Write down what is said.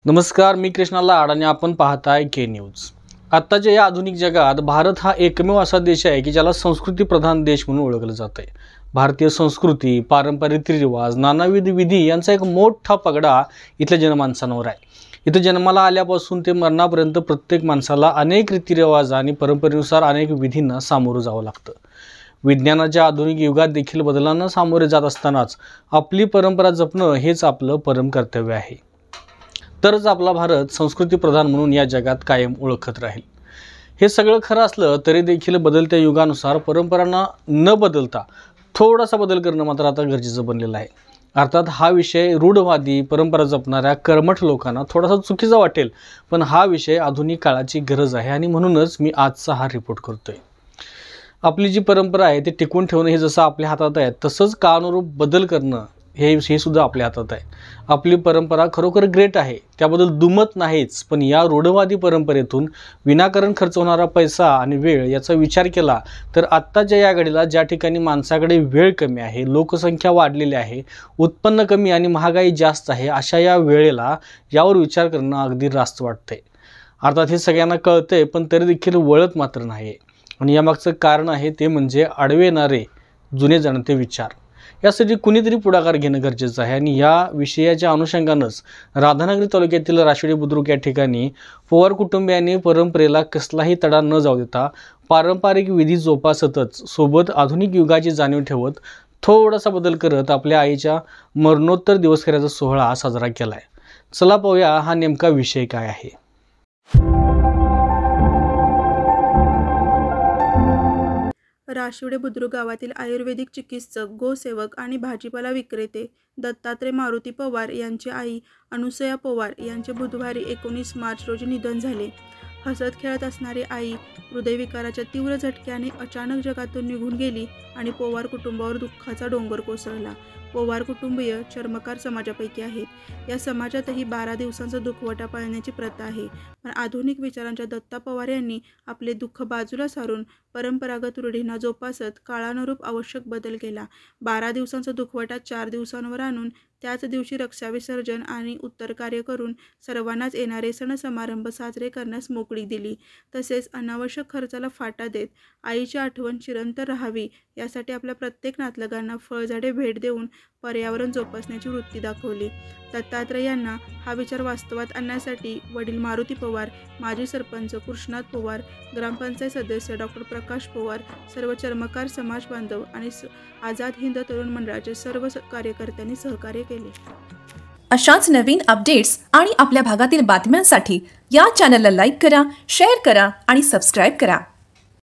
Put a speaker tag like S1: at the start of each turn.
S1: नमस्कार, मी कृष्णा लाड आणि आपण पाहताय के न्यूज। आत्ताच्या या आधुनिक जगात भारत हा एकमेव असा देश आहे की ज्याला संस्कृती प्रधान देश म्हणून ओळखलं जातं। भारतीय संस्कृती, पारंपरिक रीतिरिवाज, नानाविध विधी यांचा एक मोठा पगडा इथल्या जनमानसांवर आहे। इथे जन्माला आल्यापासून ते मरणापर्यंत प्रत्येक माणसाला अनेक रीतिरिवाज आणि परंपरेनुसार अनेक विधींना सामोरं जावं लागतं। विज्ञानाच्या आधुनिक युगात देखील बदलांना सामोरे जात असतानाच आपली परंपरा जपणं हेच आपलं परम कर्तव्य आहे। तरच आपला भारत संस्कृती प्रधान म्हणून या जगात कायम ओळखत राहील। हे सगळं खरं असलं तरी देखील बदलत्या युगानुसार परंपरांना न बदलता थोडासा बदल करणं मात्र आता गरजेचं बनलेलं आहे। अर्थात हा विषय रूढवादी परंपरा जपणाऱ्या कर्मठ लोकांना थोडासा चुकीचा वाटेल, पण हा विषय आधुनिक काळाची गरज आहे आणि म्हणूनच मी आजचा हा रिपोर्ट करतोय। आपली जी परंपरा आहे ती टिकवून ठेवणं हे जसं आपल्या हातात आहे, तसंच काळानुरूप बदल करणं हे सुद्धा आपल्या हातात आहे। आपली परंपरा खरोखर ग्रेट आहे, त्याबद्दल दुमत नाहीच, पण या रूढवादी परंपरेतून विनाकारण खर्च होणारा पैसा आणि वेळ याचा विचार केला तर आत्ताच्या या घडीला ज्या ठिकाणी माणसाकडे वेळ कमी आहे, लोकसंख्या वाढलेली आहे, उत्पन्न कमी आणि महागाई जास्त आहे, अशा या वेळेला यावर विचार करणं अगदी रास्त वाटतंय। अर्थात हे सगळ्यांना कळतंय, पण तरी देखील वळत मात्र नाही आणि यामागचं कारण आहे ते म्हणजे आडवे येणारे जुने जाणते विचार। यासाठी कुणीतरी पुढाकार घेणं गरजेचं आहे आणि या विषयाच्या अनुषंगानंच राधानगरी तालुक्यातील राशिवडे बुद्रुक या ठिकाणी पवार कुटुंबियांनी परंपरेला कसलाही तडा न जाऊ देता पारंपरिक विधी जोपासतच सोबत आधुनिक युगाची जाणीव ठेवत थोडासा बदल करत आपल्या आईच्या मरणोत्तर दिवसखेऱ्याचा सोहळा साजरा केलाय। चला पाहूया हा नेमका विषय काय आहे।
S2: राशिवडे बुद्रुक गावातील आयुर्वेदिक चिकित्सक, गोसेवक आणि भाजीपाला विक्रेते दत्तात्रय मारुती पवार यांची आई अनुसया पवार यांचे बुधवारी 19 मार्च रोजी निधन झाले। हसत खेळत असणारी आई हृदयविकाराच्या तीव्र झटक्याने अचानक जगातून निघून गेली आणि पवार कुटुंबावर दुःखाचा डोंगर कोसळला। पवार कुटुंबीय चर्मकार समाजापैकी आहेत। या समाजातही 12 दिवसांचा दुखवटा पाळण्याची प्रथा आहे, पण आधुनिक विचारांच्या दत्ता पवार यांनी आपले दुःख बाजूला सारून परंपरागत रूढींना जोपासत काळानुरूप आवश्यक बदल केला। 12 दिवसांचा दुखवटा 4 दिवसांवर आणून त्याच दिवशी रक्षाविसर्जन आणि उत्तर कार्य करून सर्वांनाच येणारे सण समारंभ साजरे करण्यास मोकळीक दिली। तसेच अनावश्यक खर्चाला फाटा देत आईची आठवण चिरंतन राहावी यासाठी आपल्या प्रत्येक नातलगांना फळझाडे भेट देऊन पर्यावरण जोपासण्याची वृत्ती दाखवली। दत्तात्रय यांना हा विचार वास्तवात आणण्यासाठी वडील मारुती पवार, माजी सरपंच कृष्णात पवार, ग्रामपंचायत सदस्य डॉक्टर प्रकाश पवार, सर्व चर्मकार समाज बांधव आणि आझाद हिंद तरुण मंडळाचे सर्व कार्यकर्त्यांनी सहकार्य केले।
S3: अशाच नवीन अपडेट्स आणि आपल्या भागातील बातम्यांसाठी या चॅनलला लाईक करा, शेअर करा आणि सबस्क्राइब करा।